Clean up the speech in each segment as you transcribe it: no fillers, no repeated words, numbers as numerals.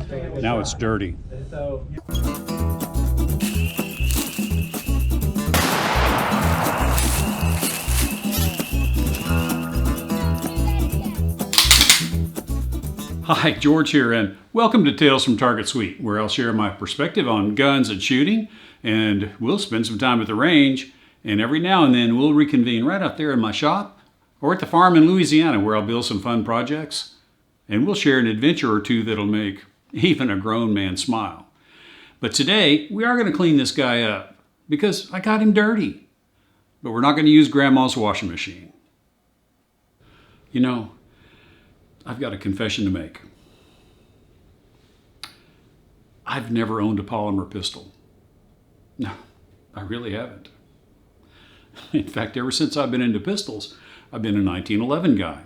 Now it's dirty. Hi, George here, and welcome to Tales from Target Suite, where I'll share my perspective on guns and shooting, and we'll spend some time at the range, and every now and then we'll reconvene right out there in my shop, or at the farm in Louisiana, where I'll build some fun projects, and we'll share an adventure or two that'll make even a grown man smile. But today, we are going to clean this guy up, because I got him dirty. But we're not going to use Grandma's washing machine. You know, I've got a confession to make. I've never owned a polymer pistol. No, I really haven't. In fact, ever since I've been into pistols, I've been a 1911 guy.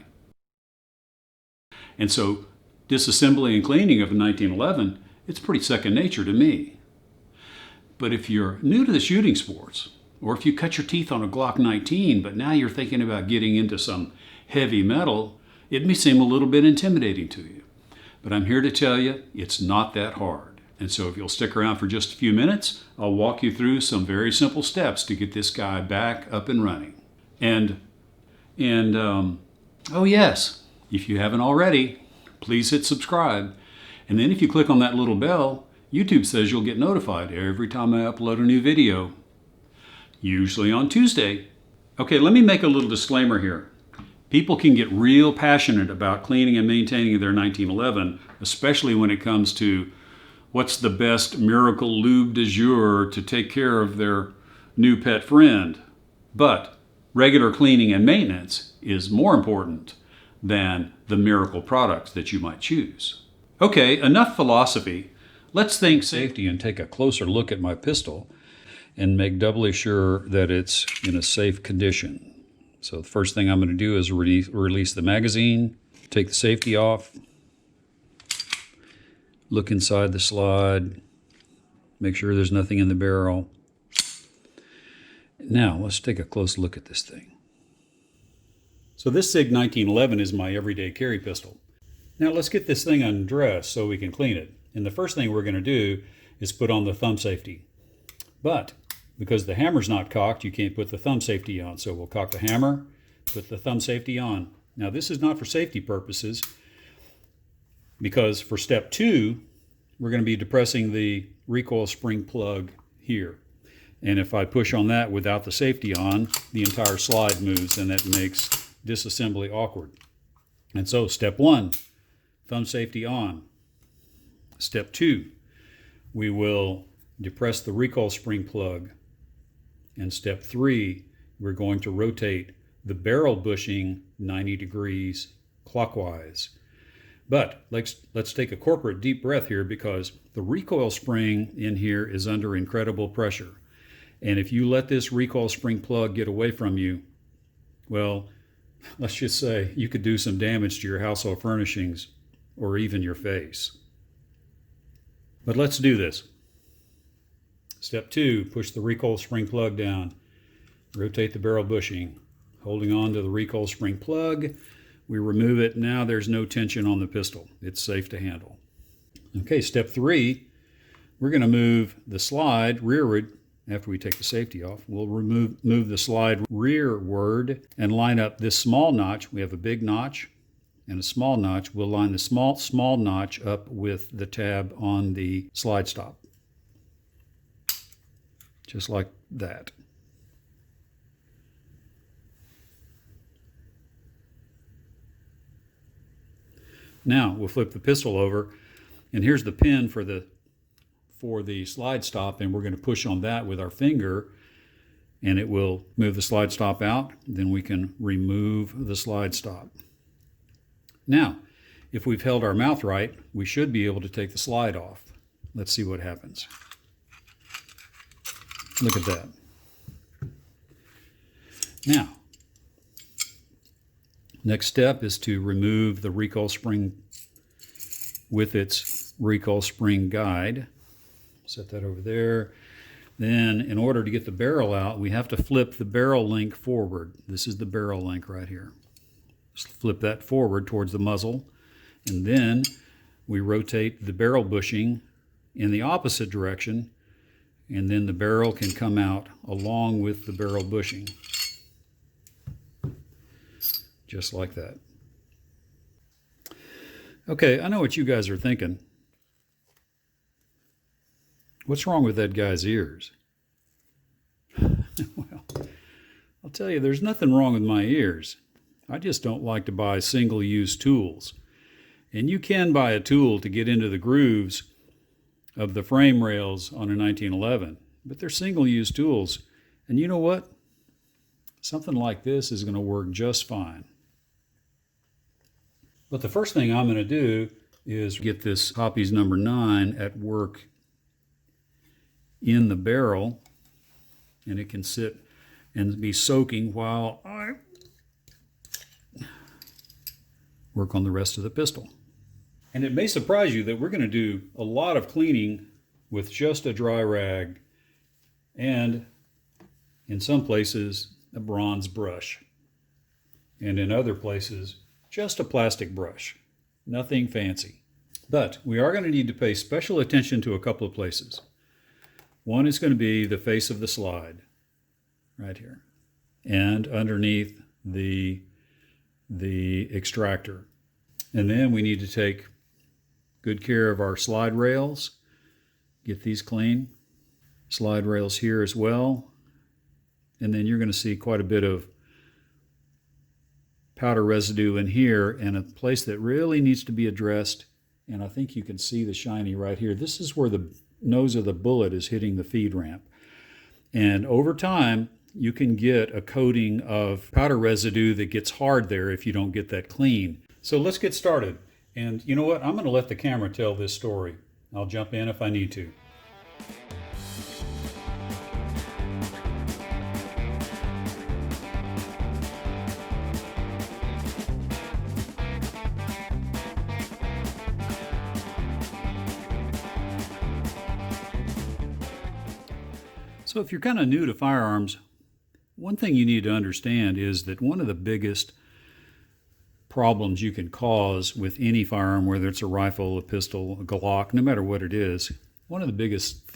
And so, disassembly and cleaning of a 1911, it's pretty second nature to me. But if you're new to the shooting sports, or if you cut your teeth on a Glock 19, but now you're thinking about getting into some heavy metal, it may seem a little bit intimidating to you. But I'm here to tell you, it's not that hard. And so if you'll stick around for just a few minutes, I'll walk you through some very simple steps to get this guy back up and running. Oh yes, if you haven't already, please hit subscribe. And then if you click on that little bell, YouTube says you'll get notified every time I upload a new video, usually on Tuesday. Okay, let me make a little disclaimer here. People can get real passionate about cleaning and maintaining their 1911, especially when it comes to what's the best miracle lube du jour to take care of their new pet friend. But regular cleaning and maintenance is more important than the miracle products that you might choose. Okay, enough philosophy. Let's think safety and take a closer look at my pistol and make doubly sure that it's in a safe condition. So the first thing I'm going to do is release the magazine, take the safety off, look inside the slide, make sure there's nothing in the barrel. Now let's take a close look at this thing. So this SIG 1911 is my everyday carry pistol. Now let's get this thing undressed so we can clean it. And the first thing we're going to do is put on the thumb safety. But because the hammer's not cocked, you can't put the thumb safety on. So we'll cock the hammer, put the thumb safety on. Now this is not for safety purposes, because for step 2, we're going to be depressing the recoil spring plug here. And if I push on that without the safety on, the entire slide moves, and that makes disassembly awkward. And so step 1, thumb safety on. Step 2, we will depress the recoil spring plug. And step 3, we're going to rotate the barrel bushing 90 degrees clockwise. But let's take a corporate deep breath here, because the recoil spring in here is under incredible pressure. And if you let this recoil spring plug get away from you, well, let's just say you could do some damage to your household furnishings or even your face. But let's do this. Step 2, push the recoil spring plug down. Rotate the barrel bushing. Holding on to the recoil spring plug, we remove it. Now there's no tension on the pistol. It's safe to handle. Okay, step 3, we're going to move the slide rearward. After we take the safety off, we'll move the slide rearward and line up this small notch. We have a big notch and a small notch. We'll line the small notch up with the tab on the slide stop. Just like that. Now we'll flip the pistol over, and here's the pin for the slide stop, and we're going to push on that with our finger, and it will move the slide stop out. Then we can remove the slide stop. Now, if we've held our mouth right, we should be able to take the slide off. Let's see what happens. Look at that. Now, next step is to remove the recoil spring with its recoil spring guide. Set that over there. Then, in order to get the barrel out, we have to flip the barrel link forward. This is the barrel link right here. Just flip that forward towards the muzzle, and then we rotate the barrel bushing in the opposite direction, and then the barrel can come out along with the barrel bushing. Just like that. Okay, I know what you guys are thinking. What's wrong with that guy's ears? Well, I'll tell you, there's nothing wrong with my ears. I just don't like to buy single-use tools. And you can buy a tool to get into the grooves of the frame rails on a 1911, but they're single-use tools. And you know what? Something like this is going to work just fine. But the first thing I'm going to do is get this Hoppe's number 9 at work in the barrel, and it can sit and be soaking while I work on the rest of the pistol. And it may surprise you that we're going to do a lot of cleaning with just a dry rag and, in some places, a bronze brush. And in other places, just a plastic brush. Nothing fancy. But we are going to need to pay special attention to a couple of places. One is going to be the face of the slide, right here, and underneath the extractor. And then we need to take good care of our slide rails, get these clean. Slide rails here as well. And then you're going to see quite a bit of powder residue in here, and a place that really needs to be addressed, and I think you can see the shiny right here. This is where the nose of the bullet is hitting the feed ramp. And over time, you can get a coating of powder residue that gets hard there if you don't get that clean. So let's get started. And you know what? I'm going to let the camera tell this story. I'll jump in if I need to. So if you're kind of new to firearms, one thing you need to understand is that one of the biggest problems you can cause with any firearm, whether it's a rifle, a pistol, a Glock, no matter what it is, one of the biggest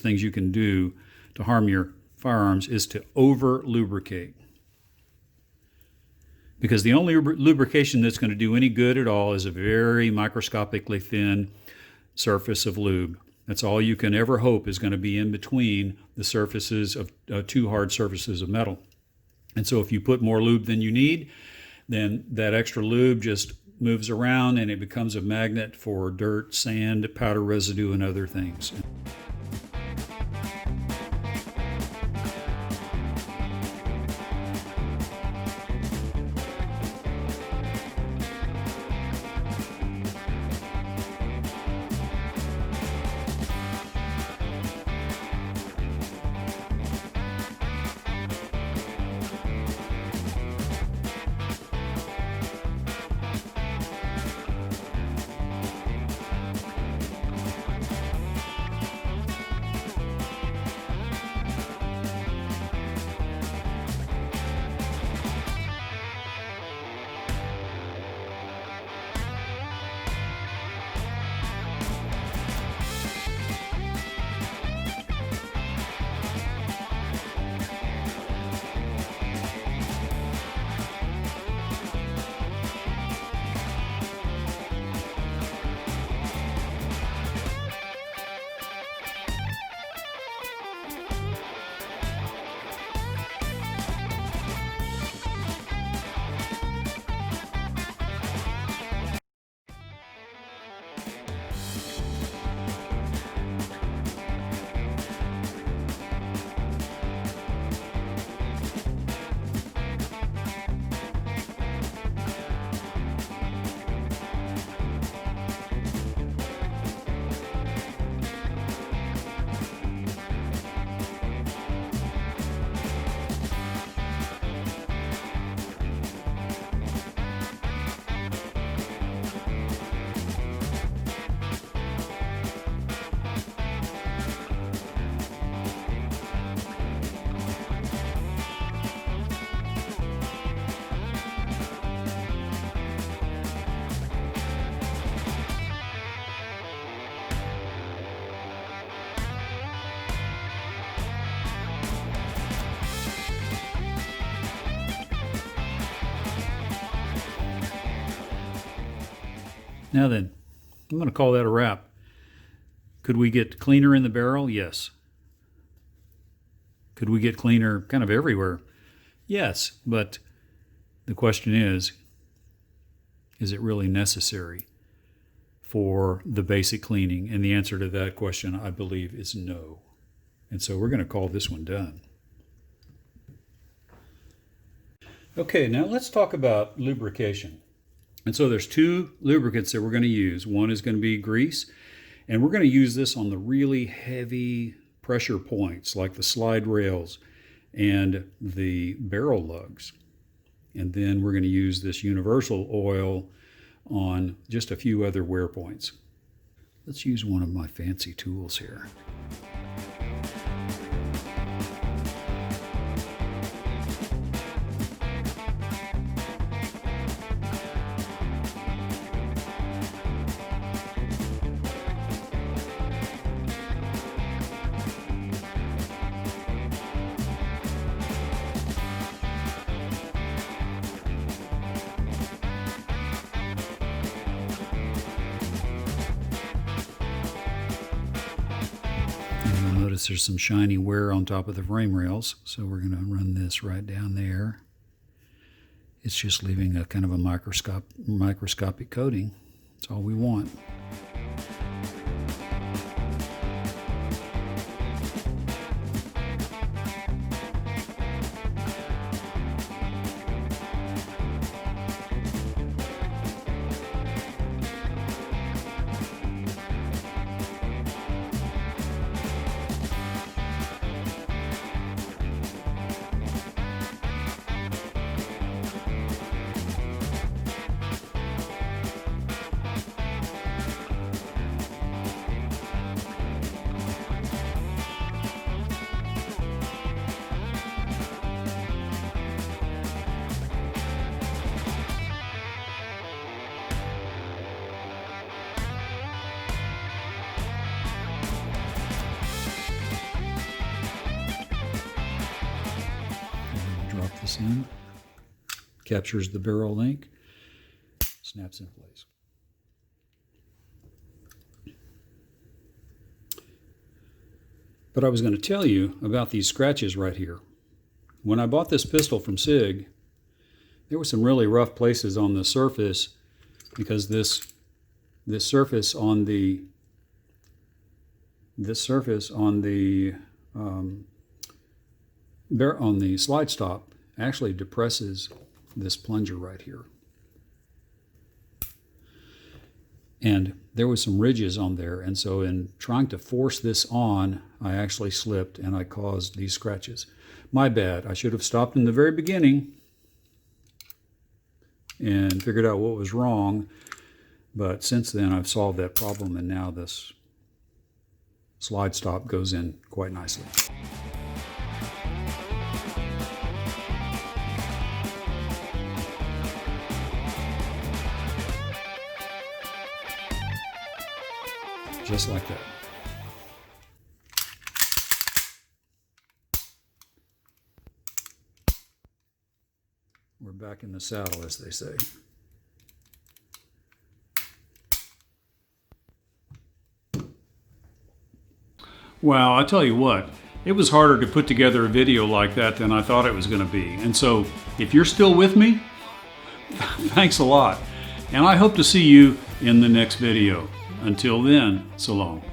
things you can do to harm your firearms is to over-lubricate. Because the only lubrication that's going to do any good at all is a very microscopically thin surface of lube. That's all you can ever hope is going to be in between the surfaces of two hard surfaces of metal. And so if you put more lube than you need, then that extra lube just moves around and it becomes a magnet for dirt, sand, powder residue, and other things. Now then, I'm going to call that a wrap. Could we get cleaner in the barrel? Yes. Could we get cleaner kind of everywhere? Yes, but the question is it really necessary for the basic cleaning? And the answer to that question, I believe, is no. And so we're going to call this one done. Okay, now let's talk about lubrication. And so there's two lubricants that we're going to use. One is going to be grease, and we're going to use this on the really heavy pressure points like the slide rails and the barrel lugs. And then we're going to use this universal oil on just a few other wear points. Let's use one of my fancy tools here. Notice there's some shiny wear on top of the frame rails, so we're going to run this right down there. It's just leaving a kind of a microscopic coating. That's all we want. Drop this in, captures the barrel link, snaps in place. But I was going to tell you about these scratches right here. When I bought this pistol from SIG, there were some really rough places on the surface because this surface on the slide stop actually depresses this plunger right here. And there was some ridges on there, and so in trying to force this on, I actually slipped and I caused these scratches. My bad. I should have stopped in the very beginning and figured out what was wrong, but since then I've solved that problem, and now this slide stop goes in quite nicely. Just like that. We're back in the saddle, as they say. Wow, I tell you what, it was harder to put together a video like that than I thought it was going to be. And so, if you're still with me, thanks a lot. And I hope to see you in the next video. Until then, so long.